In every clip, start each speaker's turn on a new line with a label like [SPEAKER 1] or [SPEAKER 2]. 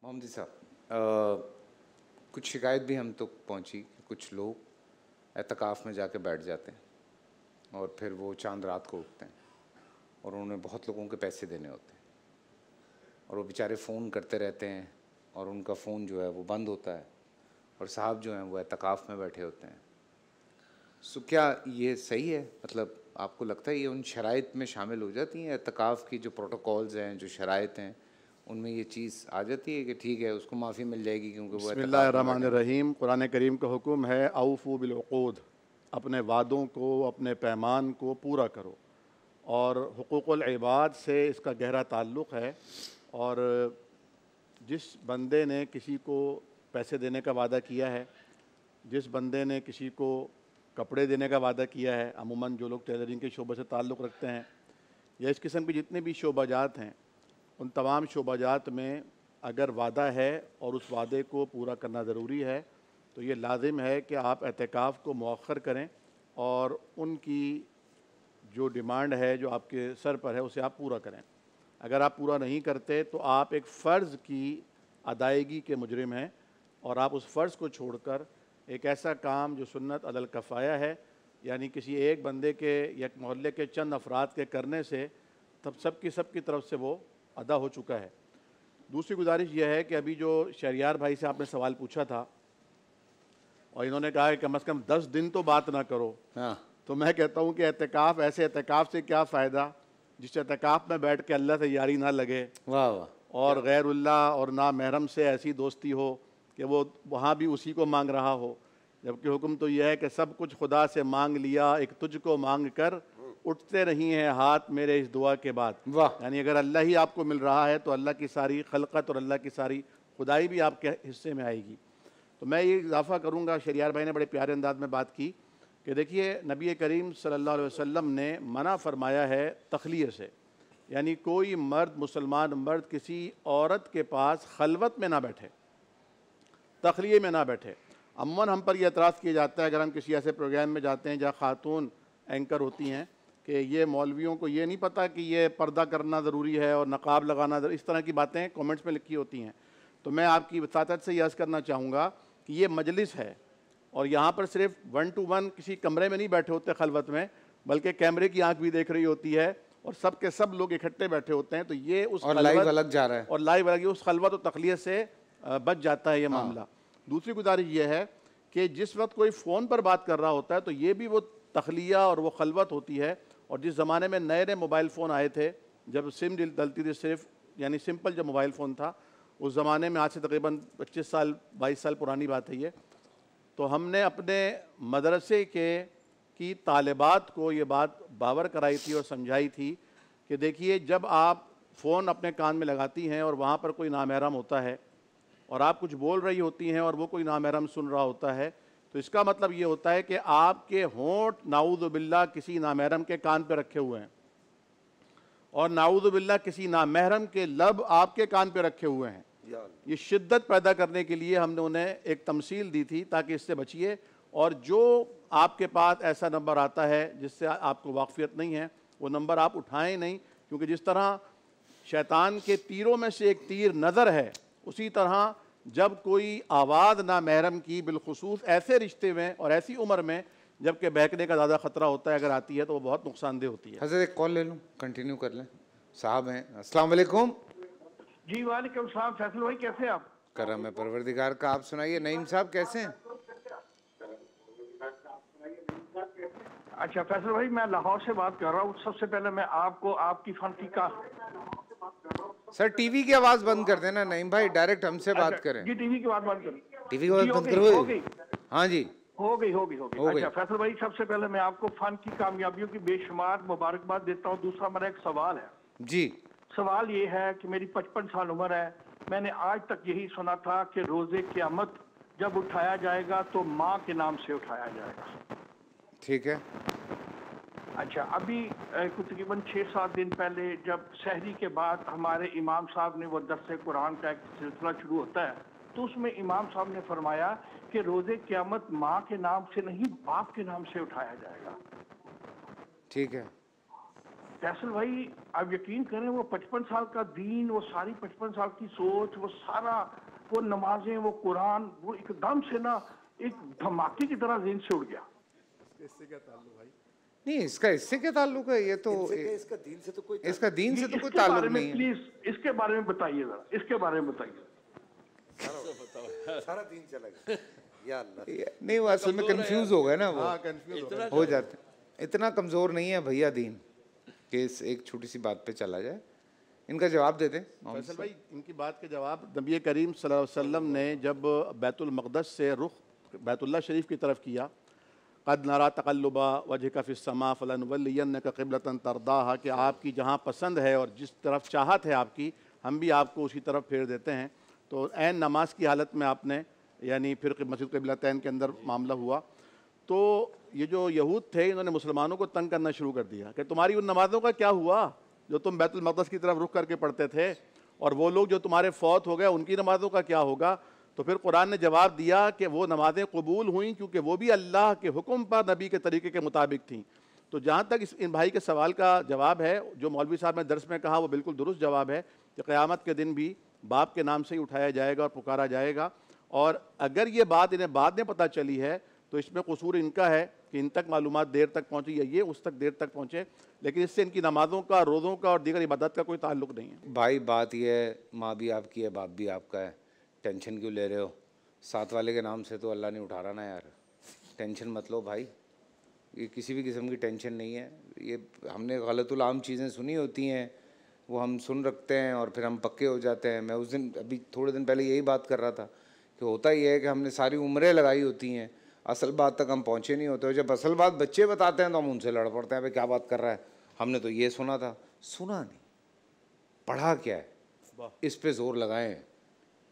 [SPEAKER 1] मोहम्मदी साहब, कुछ शिकायत भी हम तक पहुंची कि कुछ लोग एतकाफ़ में जाके बैठ जाते हैं और फिर वो चांद रात को उठते हैं और उन्हें बहुत लोगों के पैसे देने होते हैं और वो बेचारे फ़ोन करते रहते हैं और उनका फ़ोन जो है वो बंद होता है और साहब जो हैं वो एतकाफ़ में बैठे होते हैं। सो क्या ये सही है? मतलब आपको लगता है ये उन शराइत में शामिल हो जाती हैं? एतकाफ़ की जो प्रोटोकॉल्स हैं, जो शराइत हैं, उनमें ये चीज़ आ जाती है कि ठीक है उसको माफ़ी मिल जाएगी क्योंकि वो एतकाफ़ में बैठे हैं?
[SPEAKER 2] बिस्मिल्लाहिर्रहमानिर्रहीम। कुरान करीम का हुक्म है औफ़ू बिलउक़ूद, अपने वादों को, अपने पैमान को पूरा करो। और हुकूक़ुल इबाद से इसका गहरा ताल्लुक़ है। और जिस बंदे ने किसी को पैसे देने का वादा किया है, जिस बंदे ने किसी को कपड़े देने का वादा किया है, अमूमन जो लोग टेलरिंग के शोबे से ताल्लुक़ रखते हैं या इस किस्म के जितने भी शोबाजात हैं, उन तमाम शोबाजात में अगर वादा है और उस वादे को पूरा करना ज़रूरी है तो ये लाजिम है कि आप एहतिकाफ़ को मौख़र करें और उनकी जो डिमांड है जो आपके सर पर है उसे आप पूरा करें। अगर आप पूरा नहीं करते तो आप एक फ़र्ज़ की अदायगी के मुजरिम हैं और आप उस फ़र्ज़ को छोड़कर एक ऐसा काम जो सुन्नत अलल कफ़ाया है, यानी किसी एक बंदे के या मोहल्ले के चंद अफराद के करने से तब सबकी तरफ से वो अदा हो चुका है। दूसरी गुजारिश यह है कि अभी जो शहरियार भाई से आपने सवाल पूछा था और इन्होंने कहा कि कम से कम 10 दिन तो बात ना करो,
[SPEAKER 1] हाँ।
[SPEAKER 2] तो मैं कहता हूँ कि एहतिकाफ़, ऐसे एहतिकाफ़ से क्या फ़ायदा जिस एहतिकाफ़ में बैठ के अल्लाह से यारी ना लगे
[SPEAKER 1] वाह वाह।
[SPEAKER 2] और गैरुल्लाह और ना महरम से ऐसी दोस्ती हो कि वो वहाँ भी उसी को मांग रहा हो, जबकि हुक्म तो यह है कि सब कुछ खुदा से मांग लिया, एक तुझको मांग कर उठते नहीं हैं हाथ मेरे इस दुआ के बाद।
[SPEAKER 1] वाह।
[SPEAKER 2] यानी अगर अल्लाह ही आपको मिल रहा है तो अल्लाह की सारी खलकत और अल्लाह की सारी खुदाई भी आपके हिस्से में आएगी। तो मैं ये इजाफ़ा करूँगा, शरियार भाई ने बड़े प्यारे अंदाज में बात की कि देखिए नबी करीम सल्लल्लाहु अलैहि वसल्लम ने मना फरमाया है तख़लिये से, यानी कोई मर्द, मुसलमान मर्द किसी औरत के पास खलवत में ना बैठे, तख़लिये में ना बैठे। अमूमन हम पर यह एतराज़ किया जाता है अगर हम किसी ऐसे प्रोग्राम में जाते हैं जहाँ खातून एंकर होती हैं कि ये मौलवियों को ये नहीं पता कि ये पर्दा करना ज़रूरी है और नकाब लगाना, इस तरह की बातें कमेंट्स में लिखी होती हैं। तो मैं आपकी वसातत से ये अर्ज़ करना चाहूँगा कि ये मजलिस है और यहाँ पर सिर्फ 1 to 1 किसी कमरे में नहीं बैठे होते खलवत में, बल्कि कैमरे की आंख भी देख रही होती है और सब के सब लोग इकट्ठे बैठे होते हैं। तो ये उस
[SPEAKER 1] और लाइव अलग जा रहा है।
[SPEAKER 2] और लाइव अलग, उस खलवत और तख़लियत से बच जाता है ये मामला। दूसरी गुजारिश ये है कि जिस वक्त कोई फ़ोन पर बात कर रहा होता है तो ये भी वो तख़लिया और वो खलवत होती है। और जिस ज़माने में नए नए मोबाइल फ़ोन आए थे, जब सिम डलती थी सिर्फ, यानी सिंपल जब मोबाइल फ़ोन था उस ज़माने में, आज से तकरीबन 25 साल 22 साल पुरानी बात है ये, तो हमने अपने मदरसे की तालिबात को ये बात बावर कराई थी और समझाई थी कि देखिए जब आप फ़ोन अपने कान में लगाती हैं और वहाँ पर कोई नामहरम होता है और आप कुछ बोल रही होती हैं और वो कोई नामहरम सुन रहा होता है, तो इसका मतलब ये होता है कि आपके होंठ नाऊज़ु बिल्लाह किसी नामहरम के कान पे रखे हुए हैं और नाऊज़ु बिल्लाह किसी नामहरम के लब आपके कान पे रखे हुए हैं। ये शिद्दत पैदा करने के लिए हमने उन्हें एक तमसील दी थी ताकि इससे बचिए। और जो आपके पास ऐसा नंबर आता है जिससे आपको वाक़फ़ियत नहीं है, वो नंबर आप उठाएं नहीं, क्योंकि जिस तरह शैतान के तीरों में से एक तीर नज़र है, उसी तरह जब कोई आवाज़ ना महरम की, बिलखुसूस ऐसे रिश्ते में और ऐसी उम्र में जबकि बहकने का ज़्यादा ख़तरा होता है, अगर आती है तो वो बहुत नुकसानदेह होती है।
[SPEAKER 1] हज़रत एक कॉल ले लूँ, कंटिन्यू कर लें। साहब हैं, अस्सलाम वालेकुम।
[SPEAKER 3] जी वालेकुम सलाम। फैसल भाई कैसे हैं आप?
[SPEAKER 1] करम है परवरदिगार का, आप सुनाइए। नईम साहब कैसे हैं?
[SPEAKER 3] अच्छा फैसल भाई, मैं लाहौर से बात कर रहा हूँ। सबसे पहले मैं आपको आपकी फन का
[SPEAKER 1] सर टीवी की आवाज़ बंद कर देना नईम भाई, डायरेक्ट हमसे बात करें।
[SPEAKER 3] जी टीवी की बात बंद करो।
[SPEAKER 1] टीवी की आवाज़ बंद
[SPEAKER 3] हो
[SPEAKER 1] करो।
[SPEAKER 3] गई
[SPEAKER 1] हाँ जी,
[SPEAKER 3] हो गई हो गई हो
[SPEAKER 1] हो
[SPEAKER 3] गई।
[SPEAKER 1] गई।
[SPEAKER 3] अच्छा फैसल भाई, सबसे पहले मैं आपको फन की कामयाबियों की बेशुमार मुबारकबाद देता हूँ। दूसरा मेरा एक सवाल है
[SPEAKER 1] जी।
[SPEAKER 3] सवाल ये है कि मेरी 55 साल उम्र है। मैंने आज तक यही सुना था कि रोज़े क़यामत जब उठाया जाएगा तो माँ के नाम से उठाया जाएगा।
[SPEAKER 1] ठीक है।
[SPEAKER 3] अच्छा, अभी कुछ तकरीबन 6-7 दिन पहले जब सहरी के बाद हमारे इमाम साहब ने वो दर्स कुरान का एक सिलसिला शुरू होता है, तो उसमें इमाम साहब ने फरमाया कि रोज़े क़यामत माँ के नाम से नहीं बाप के नाम से उठाया जाएगा।
[SPEAKER 1] ठीक है।
[SPEAKER 3] फैसल भाई आप यकीन करें वो 55 साल का दीन, वो सारी 55 साल की सोच, वो सारा, वो नमाजें, वो कुरान, वो एकदम से ना एक धमाके की तरह ज़हन से उड़ गया।
[SPEAKER 2] इससे क्या ताल्लुक भाई?
[SPEAKER 1] नहीं, इससे क्या ताल्लुक है? ये तो
[SPEAKER 4] इसका दीन से तो कोई
[SPEAKER 1] इसका दीन से तो कोई
[SPEAKER 3] इसके
[SPEAKER 1] ताल्लुक
[SPEAKER 3] बारे में
[SPEAKER 1] नहीं है।
[SPEAKER 3] प्लीज इसके बारे में बताइए जरा, इसके बारे में बताइए।
[SPEAKER 4] सारा दीन चला गया। या अल्लाह,
[SPEAKER 1] नहीं, वो असल में कंफ्यूज हो गए ना, वो
[SPEAKER 2] हाँ, कंफ्यूज
[SPEAKER 1] हो जाते। इतना कमजोर नहीं है भैया दीन कि इस एक छोटी सी बात पे चला जाए। इनका जवाब दे दें।
[SPEAKER 2] फैसल भाई, इनकी बात के जवाब, नबी करीम सल्लल्लाहु अलैहि वसल्लम ने जब बैतुल मक़दस से रुख बैतुल्लाह शरीफ की तरफ किया, क़द नरा तक़ल्लुबा वजहिका फ़िस्समा फ़लनुवल्लियन्नका क़िबलतन तरदाहा, कि आपकी जहाँ पसंद है और जिस तरफ चाहत है आपकी, हम भी आपको उसी तरफ फेर देते हैं। तो ऐन नमाज की हालत में आपने, यानी फिर मस्जिद क़िबलतैन के अंदर मामला हुआ, तो ये जो यहूद थे इन्होंने मुसलमानों को तंग करना शुरू कर दिया कि तुम्हारी उन नमाज़ों का क्या हुआ जो तुम बैतुल मक़दस की तरफ रुख करके पढ़ते थे, और वो लोग जो तुम्हारे फौत हो गए उनकी नमाज़ों का क्या होगा। तो फिर कुरान ने जवाब दिया कि वो नमाज़ें कबूल हुई क्योंकि वो भी अल्लाह के हुक्म पर नबी के तरीके के मुताबिक थीं। तो जहाँ तक इन भाई के सवाल का जवाब है, जो मौलवी साहब ने दर्स में कहा वो बिल्कुल दुरुस्त जवाब है कि क़यामत के दिन भी बाप के नाम से ही उठाया जाएगा और पुकारा जाएगा। और अगर ये बात इन्हें बाद में पता चली है तो इसमें कसूर इनका है कि इन तक मालूमात देर तक पहुँची, या ये उस तक देर तक पहुँचे, लेकिन इससे इनकी नमाज़ों का, रोज़ों का और दीगर इबादत का कोई ताल्लुक नहीं है।
[SPEAKER 1] भाई बात ये है, माँ भी आपकी है, बाप भी आपका है, टेंशन क्यों ले रहे हो? साथ वाले के नाम से तो अल्लाह ने उठा रहा ना यार, टेंशन मत लो भाई। ये किसी भी किस्म की टेंशन नहीं है। ये हमने गलतुल आम चीज़ें सुनी होती हैं, वो हम सुन रखते हैं और फिर हम पक्के हो जाते हैं। मैं उस दिन, अभी थोड़े दिन पहले यही बात कर रहा था कि होता ही है कि हमने सारी उम्रें लगाई होती हैं, असल बात तक हम पहुँचे नहीं होते। जब असल बात बच्चे बताते हैं तो हम उनसे लड़ पड़ते हैं, भाई क्या बात कर रहा है, हमने तो ये सुना था। सुना नहीं, पढ़ा क्या है, इस पे जोर लगाएं,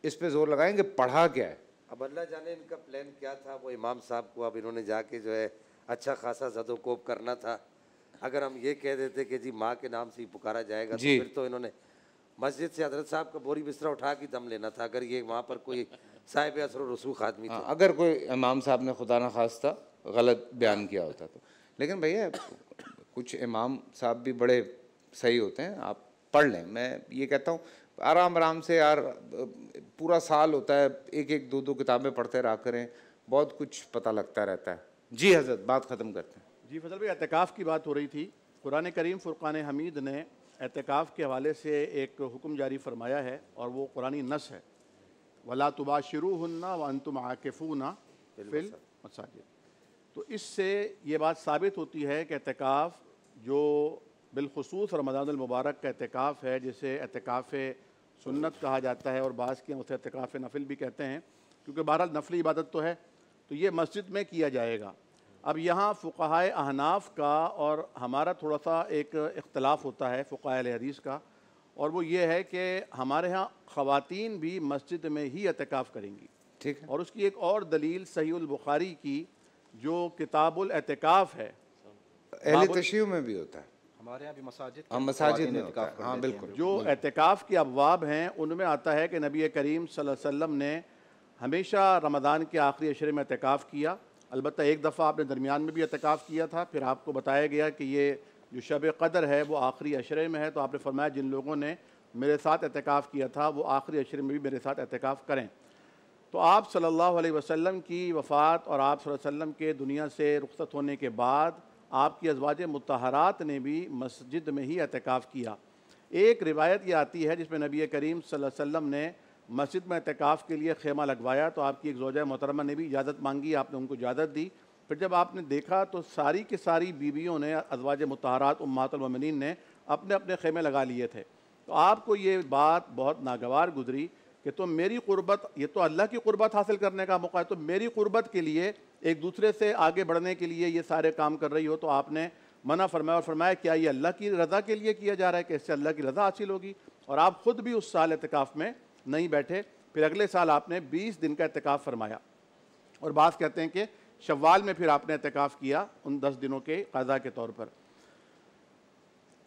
[SPEAKER 1] इस पे जोर लगाएं कि पढ़ा क्या है।
[SPEAKER 4] अब अल्लाह जाने इनका प्लान क्या था। वो इमाम साहब को अब इन्होंने जाके जो है अच्छा खासा ज़दोकोब करना था। अगर हम ये कह देते कि जी माँ के नाम से ही पुकारा जाएगा, तो फिर तो इन्होंने मस्जिद से हजरत साहब का बोरी बिस्तरा उठा के दम लेना था, अगर ये वहाँ पर कोई साहिब असर रसूख आदमी था।
[SPEAKER 1] अगर कोई इमाम साहब ने खुदा न खास्ता गलत बयान किया होता तो। लेकिन भैया कुछ इमाम साहब भी बड़े सही होते हैं, आप पढ़ लें। मैं ये कहता हूँ आराम आराम से यार, पूरा साल होता है, एक एक दो दो किताबें पढ़ते रहा करें, बहुत कुछ पता लगता रहता है। जी हज़रत, बात ख़त्म करते हैं।
[SPEAKER 2] जी फजल भाई, एतकाफ़ की बात हो रही थी। कुरान करीम फ़ुरक़ान हमीद ने एतकाफ़ के हवाले से एक हुक्म जारी फरमाया है, और वो कुरानी नस है, वला तुबाशिरूहुन्ना व अंतुम आकिफूना फिल मसाजिद। तो इससे ये बात साबित होती है कि एतकाफ़ जो बिलखुसूस रमज़ानुल मुबारक का एतकाफ़ है, जिसे एतकाफ़ सुन्नत कहा जाता है, और बाज़ के उसे एतकाफ़ नफिल भी कहते हैं, क्योंकि बहरहाल नफली इबादत तो है, तो ये मस्जिद में किया जाएगा। अब यहाँ फ़ुक़हाए अहनाफ़ का और हमारा थोड़ा सा एक इख्तलाफ होता है फ़ुक़हाए अहले हदीस का, और वो ये है कि हमारे यहाँ ख़वातीन भी मस्जिद में ही एतकाफ़ करेंगी।
[SPEAKER 1] ठीक है।
[SPEAKER 2] और उसकी एक और दलील सहीहुल बुखारी की जो किताबुल एतकाफ़ है,
[SPEAKER 1] अहले तशय्युअ में भी होता है,
[SPEAKER 5] हमारे यहाँ भी मसाजिद
[SPEAKER 1] मसाजिद में होता है। हाँ बिल्कुल।
[SPEAKER 2] जो एतकाफ़ के अबवाब हैं उनमें आता है कि नबी करीम सल्लल्लाहु अलैहि वसल्लम ने हमेशा रमज़ान के आखिरी अशरे में एतकाफ़ किया। अलबत्ता एक दफ़ा आपने दरमियान में भी एतकाफ़ किया था, फिर आपको बताया गया कि ये जो शब क़दर है वो आखिरी अशरे में है, तो आपने फरमाया जिन लोगों ने मेरे साथ एतकाफ़ किया था वो आखिरी अशरे में भी मेरे साथ एतकाफ़ करें। तो आप सल्लल्लाहु अलैहि वसल्लम की वफ़ात और आप सल्लल्लाहु अलैहि वसल्लम के दुनिया से रुख़्सत होने के बाद आपकी अज़वाज मुत्तहरात ने भी मस्जिद में ही एतकाफ़ किया। एक रिवायत ये आती है जिसमें नबी करीम सल्लल्लाहु अलैहि वसल्लम ने मस्जिद में एतकाफ़ के लिए खेमा लगवाया, तो आपकी एक ज़ौजा मोहतरमा ने भी इजाज़त मांगी, आपने उनको इजाज़त दी। फिर जब आपने देखा तो सारी की सारी बीवियों ने, अज़वाज मुत्तहरात उम्महातुल मोमिनीन ने अपने अपने खेमे लगा लिए थे। तो आपको ये बात बहुत नागवार गुजरी कि तुम मेरी क़ुर्बत, ये तो अल्लाह की क़ुर्बत हासिल करने का मौका है, तो मेरी क़ुर्बत के लिए एक दूसरे से आगे बढ़ने के लिए ये सारे काम कर रही हो, तो आपने मना फरमाया, और फरमाया क्या ये अल्लाह की रज़ा के लिए किया जा रहा है कि इससे अल्लाह की रज़ा हासिल होगी। और आप ख़ुद भी उस साल एतकाफ़ में नहीं बैठे। फिर अगले साल आपने 20 दिन का एतकाफ़ फरमाया, और बात कहते हैं कि शव्वाल में फिर आपने एतकाफ़ किया उन 10 दिनों के क़ज़ा के तौर पर।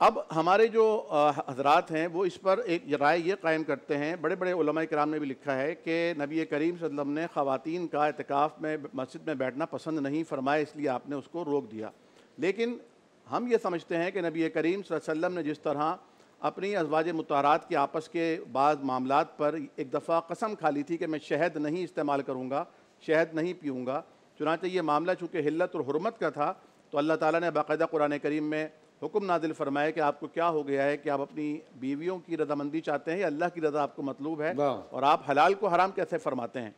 [SPEAKER 2] अब हमारे जो हज़रात हैं वो इस पर एक राय ये कायम करते हैं, बड़े बड़े उलमाए किराम ने भी लिखा है कि नबी करीम सल्लल्लाहु अलैहि वसल्लम ने ख़वातीन का एतकाफ़ में मस्जिद में बैठना पसंद नहीं फरमाया, इसलिए आपने उसको रोक दिया। लेकिन हम ये समझते हैं कि नबी करीम सल्लल्लाहु अलैहि वसल्लम ने जिस तरह अपनी अज़वाज मुताहरात के आपस के बाद मामलात पर एक दफ़ा कसम खा ली थी कि मैं शहद नहीं इस्तेमाल करूँगा, शहद नहीं पीऊँगा, चुनांचे ये मामला चूँकि हिल्लत और हुर्मत का था तो अल्लाह ताला ने बाकायदा कुरान करीम में हुक्म नादिल फरमाया कि आपको क्या हो गया है कि आप अपनी बीवियों की रजामंदी चाहते हैं या अल्लाह की रज़ा आपको मतलूब है, और आप हलाल को हराम कैसे फरमाते हैं।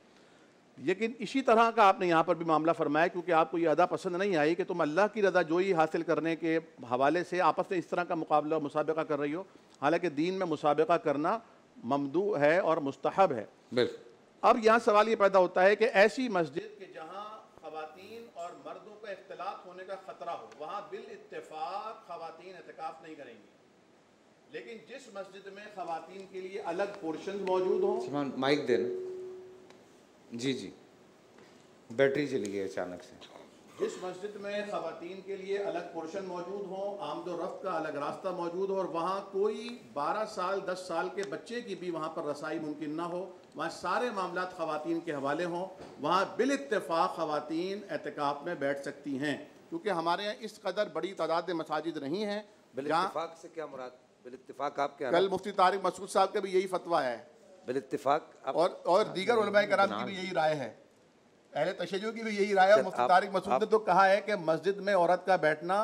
[SPEAKER 2] लेकिन इसी तरह का आपने यहाँ पर भी मामला फरमाया क्योंकि आपको ये अदा पसंद नहीं आई कि तुम अल्लाह की रज़ा जोई हासिल करने के हवाले से आपस में इस तरह का मुकाबला मुसाबिका कर रही हो, हालांकि दीन में मुसाबिका करना ममदू है और मुस्तहब है। अब यहाँ सवाल ये पैदा होता है कि ऐसी मस्जिद के जहाँ ख़वातीन और मर्दों का इख्तिलाफ होने का ख़तरा हो वहाँ बिल इत्तेफाक ख़वातीन एतिकाफ़ नहीं करेंगी, लेकिन जिस मस्जिद में ख़वातीन के लिए अलग पोर्शन मौजूद हो।
[SPEAKER 1] माइक देना जी जी, बैटरी चली गई अचानक से।
[SPEAKER 2] जिस मस्जिद में ख़वातीन के लिए अलग पोर्शन मौजूद हो, आमदो रफ्त का अलग रास्ता मौजूद हो और वहाँ कोई 12 साल 10 साल के बच्चे की भी वहाँ पर रसाई मुमकिन ना हो, वहाँ सारे मामलात ख़वातीन के हवाले हों, वहाँ बिल इत्तेफाक ख़वातीन एतिकाफ़ में बैठ सकती हैं। क्योंकि हमारे यहाँ इस कदर बड़ी तादाद में मसाजिद नहीं हैं।
[SPEAKER 4] बिल इत्तेफाक से क्या मुराद? बिल इत्तेफाक आपके
[SPEAKER 2] कल मुफ्ती तारिक मसूद साहब का भी यही फतवा है,
[SPEAKER 4] बिल इत्तेफाक
[SPEAKER 2] और दीगर उलमाए कराम की भी यही राय है, अहले तशय्युअ की भी यही राय है। मुफ्ती तारिक मसूद ने तो कहा है कि मस्जिद में औरत का बैठना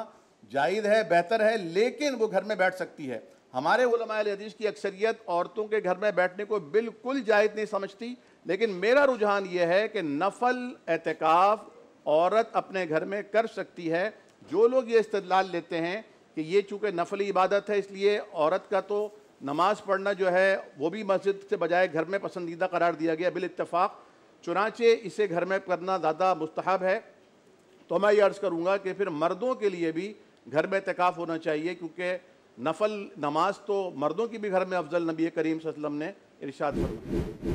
[SPEAKER 2] जायज़ है, बेहतर है, लेकिन वो घर में बैठ सकती है। हमारे उलमाए हदीस की अक्सरियत औरतों के घर में बैठने को बिल्कुल जायज़ नहीं समझती, लेकिन मेरा रुझान ये है कि नफल एतिकाफ़ औरत अपने घर में कर सकती है। जो लोग ये इस्तिदलाल लेते हैं कि ये चूँकि नफली इबादत है इसलिए औरत का तो नमाज पढ़ना जो है वो भी मस्जिद से बजाय घर में पसंदीदा करार दिया गया बिल इत्तेफाक, चुनांचे इसे घर में करना ज़्यादा मुस्तहब है। तो मैं ये अर्ज़ करूँगा कि फिर मर्दों के लिए भी घर में एतिकाफ़ होना चाहिए, क्योंकि नफल नमाज तो मर्दों की भी घर में अफजल नबी करीम सल्लल्लाहु अलैहि वसल्लम ने इरशाद फरमाया।